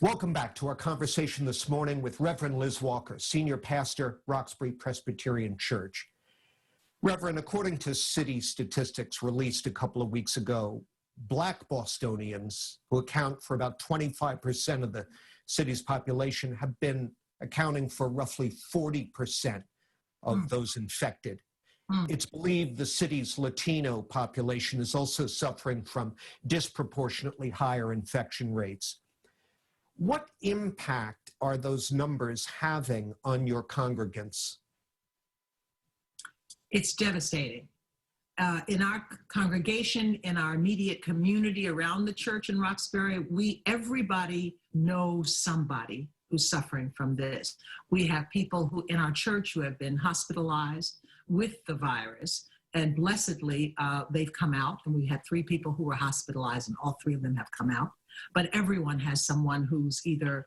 Welcome back to our conversation this morning with Reverend Liz Walker, Senior Pastor, Roxbury Presbyterian Church. Reverend, according to city statistics released a couple of weeks ago, Black Bostonians, who account for about 25% of the city's population, have been accounting for roughly 40% of those infected. It's believed the city's Latino population is also suffering from disproportionately higher infection rates. What impact are those numbers having on your congregants? It's devastating. In our congregation, in our immediate community around the church in Roxbury, everybody knows somebody who's suffering from this. We have people who in our church who have been hospitalized with the virus, and blessedly, they've come out, and we had 3 people who were hospitalized, and all 3 of them have come out. But everyone has someone who's either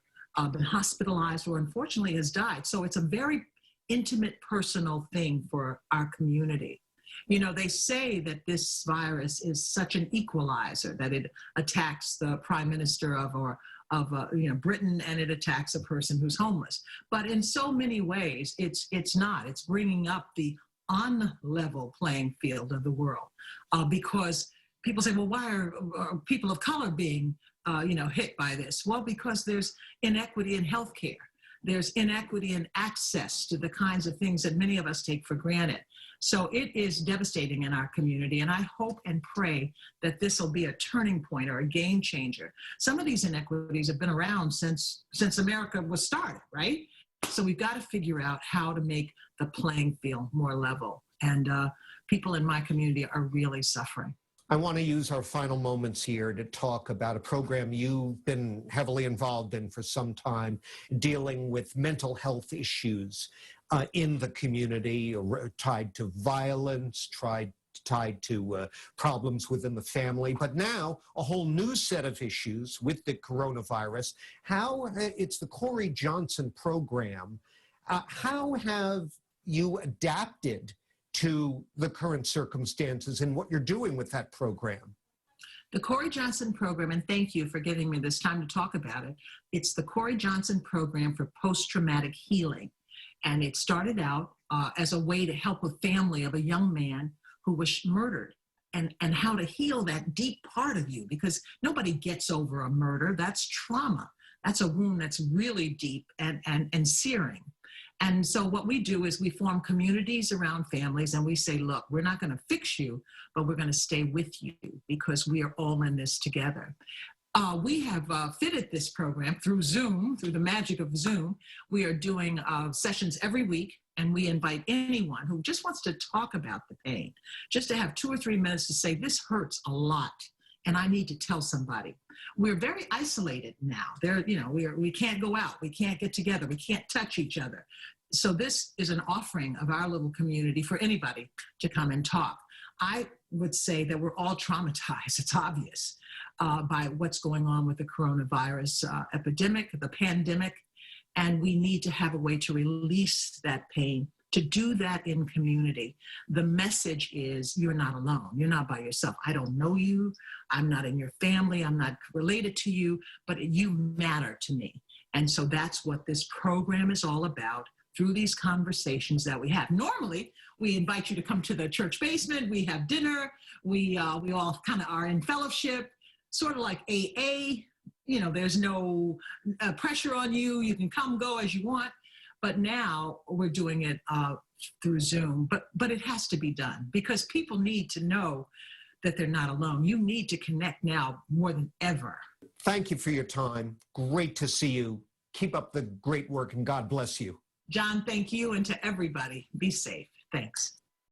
been hospitalized or unfortunately has died. So it's a very intimate, personal thing for our community. You know, they say that this virus is such an equalizer, that it attacks the prime minister of Britain, and it attacks a person who's homeless. But in so many ways, it's not. It's bringing up the on-level playing field of the world, because people say, well, why are people of color being hit by this? Well, because there's inequity in healthcare. There's inequity in access to the kinds of things that many of us take for granted. So it is devastating in our community, and I hope and pray that this will be a turning point or a game changer. Some of these inequities have been around since America was started, right? So we've got to figure out how to make the playing field more level. And people in my community are really suffering. I want to use our final moments here to talk about a program you've been heavily involved in for some time, dealing with mental health issues in the community, tied to violence, tied to problems within the family, but now a whole new set of issues with the coronavirus. It's the Corey Johnson program. How have you adapted to the current circumstances and what you're doing with that program? The Corey Johnson program, and thank you for giving me this time to talk about it. It's the Corey Johnson program for post-traumatic healing. And it started out as a way to help a family of a young man who was murdered, and how to heal that deep part of you, because nobody gets over a murder. That's trauma. That's a wound that's really deep and searing. And so what we do is we form communities around families, and we say, look, we're not going to fix you, but we're going to stay with you because we are all in this together. We have fitted this program through Zoom, through the magic of Zoom. We are doing sessions every week, and we invite anyone who just wants to talk about the pain, just to have 2 or 3 minutes to say, this hurts a lot, and I need to tell somebody. We're very isolated now. We can't go out. We can't get together. We can't touch each other. So this is an offering of our little community for anybody to come and talk. I would say that we're all traumatized. It's obvious by what's going on with the coronavirus epidemic, the pandemic, and we need to have a way to release that pain, to do that in community. The message is, you're not alone. You're not by yourself. I don't know you. I'm not in your family. I'm not related to you, but you matter to me. And so that's what this program is all about, through these conversations that we have. Normally, we invite you to come to the church basement. We have dinner. We all kind of are in fellowship, sort of like AA. You know, there's no pressure on you. You can come, go as you want. But now we're doing it through Zoom. But it has to be done, because people need to know that they're not alone. You need to connect now more than ever. Thank you for your time. Great to see you. Keep up the great work, and God bless you. John, thank you, and to everybody, be safe. Thanks.